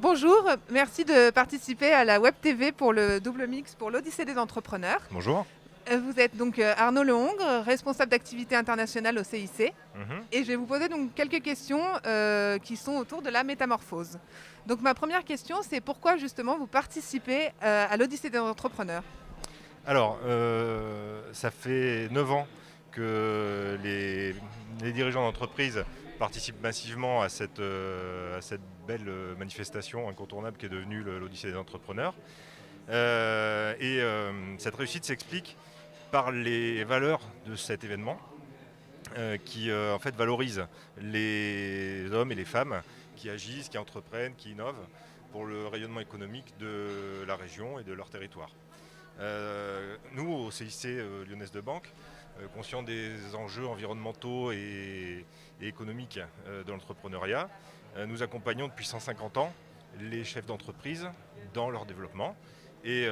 Bonjour, merci de participer à la Web TV pour le double mix pour l'Odyssée des entrepreneurs. Bonjour. Vous êtes donc Arnaud Lehongre, responsable d'activité internationale au CIC. Mhm. Et je vais vous poser donc quelques questions qui sont autour de la métamorphose. Donc ma première question, c'est pourquoi justement vous participez à l'Odyssée des entrepreneurs? Alors, ça fait 9 ans que les dirigeants d'entreprise participent massivement à cette belle manifestation incontournable qui est devenue l'Odyssée des entrepreneurs. Cette réussite s'explique par les valeurs de cet événement qui en fait valorise les hommes et les femmes qui agissent, qui entreprennent, qui innovent pour le rayonnement économique de la région et de leur territoire. Nous, au CIC Lyonnaise de Banque, conscients des enjeux environnementaux et économiques de l'entrepreneuriat, nous accompagnons depuis 150 ans les chefs d'entreprise dans leur développement. Et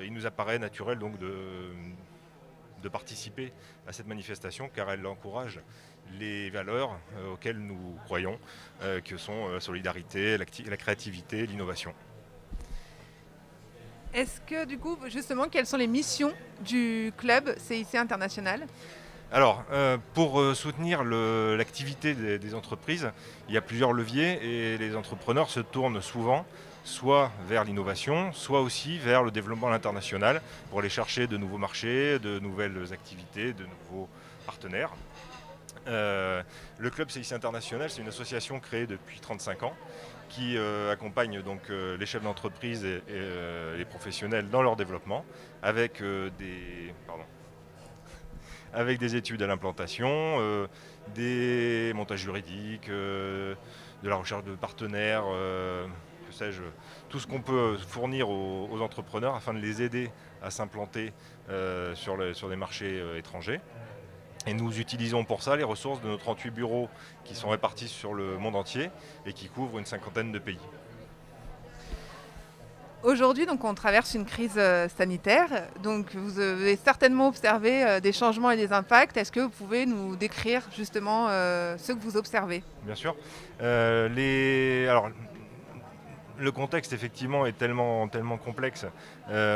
il nous apparaît naturel donc de participer à cette manifestation car elle encourage les valeurs auxquelles nous croyons, que sont la solidarité, la créativité, l'innovation. Est-ce que du coup, justement, quelles sont les missions du club CIC International? Alors, pour soutenir l'activité des entreprises, il y a plusieurs leviers et les entrepreneurs se tournent souvent soit vers l'innovation, soit aussi vers le développement à l'international pour aller chercher de nouveaux marchés, de nouvelles activités, de nouveaux partenaires. Le club CIC International, c'est une association créée depuis 35 ans qui accompagne donc les chefs d'entreprise et les professionnels dans leur développement avec avec des études à l'implantation, des montages juridiques, de la recherche de partenaires, que sais-je, tout ce qu'on peut fournir aux entrepreneurs afin de les aider à s'implanter sur des marchés étrangers. Et nous utilisons pour ça les ressources de nos 38 bureaux qui sont répartis sur le monde entier et qui couvrent une cinquantaine de pays. Aujourd'hui, donc, on traverse une crise sanitaire. Donc, vous avez certainement observé des changements et des impacts. Est-ce que vous pouvez nous décrire justement ce que vous observez? Bien sûr. Alors, le contexte effectivement est tellement complexe.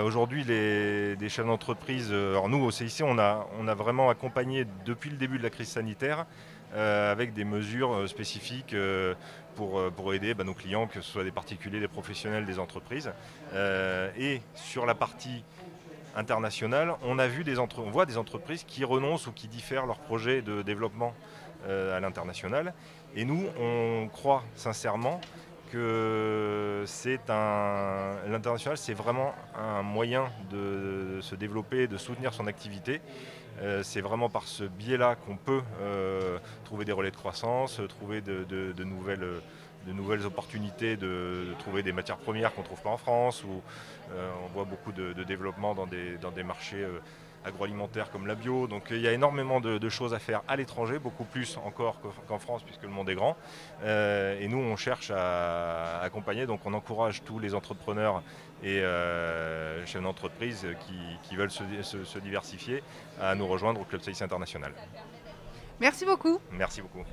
Aujourd'hui, des chefs d'entreprise, alors nous au CIC, on a vraiment accompagné depuis le début de la crise sanitaire avec des mesures spécifiques pour aider nos clients, que ce soit des particuliers, des professionnels, des entreprises. Et sur la partie internationale, on voit des entreprises qui renoncent ou qui diffèrent leurs projets de développement à l'international. Et nous, on croit sincèrement que l'international, c'est vraiment un moyen de se développer, de soutenir son activité. C'est vraiment par ce biais-là qu'on peut trouver des relais de croissance, trouver de nouvelles opportunités, de trouver des matières premières qu'on ne trouve pas en France, où on voit beaucoup de développement dans des marchés agroalimentaires comme la bio. Donc il y a énormément de choses à faire à l'étranger, beaucoup plus encore qu'en France puisque le monde est grand. Et nous on cherche à accompagner, donc on encourage tous les entrepreneurs et chefs d'entreprise qui veulent se diversifier à nous rejoindre au Club CIC International. Merci beaucoup. Merci beaucoup.